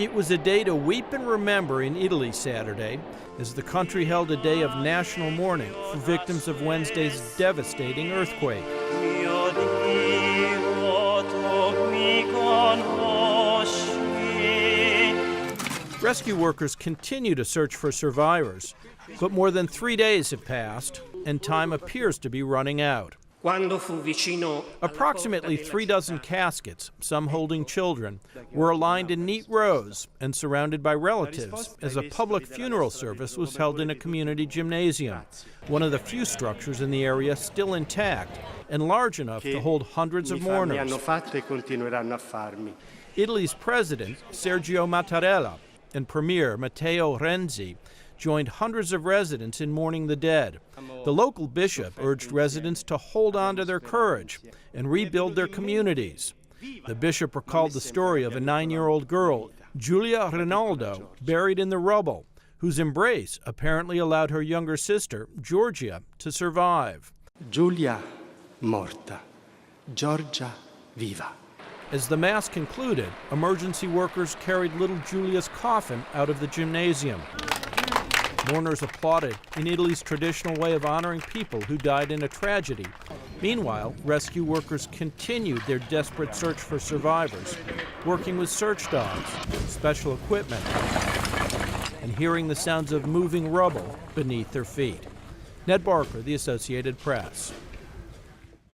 It was a day to weep and remember in Italy Saturday, as the country held a day of national mourning for victims of Wednesday's devastating earthquake. Rescue workers continue to search for survivors, but more than 3 days have passed, and time appears to be running out. Approximately 36 caskets, some holding children, were aligned in neat rows and surrounded by relatives as a public funeral service was held in a community gymnasium, one of the few structures in the area still intact and large enough to hold hundreds of mourners. Italy's president, Sergio Mattarella, and Premier Matteo Renzi joined hundreds of residents in mourning the dead. The local bishop urged residents to hold on to their courage and rebuild their communities. The bishop recalled the story of a 9-year-old girl, Giulia Rinaldo, buried in the rubble, whose embrace apparently allowed her younger sister, Giorgia, to survive. Giulia morta, Giorgia viva. As the mass concluded, emergency workers carried little Giulia's coffin out of the gymnasium. Mourners applauded in Italy's traditional way of honoring people who died in a tragedy. Meanwhile, rescue workers continued their desperate search for survivors, working with search dogs, special equipment, and hearing the sounds of moving rubble beneath their feet. Ned Barker, The Associated Press.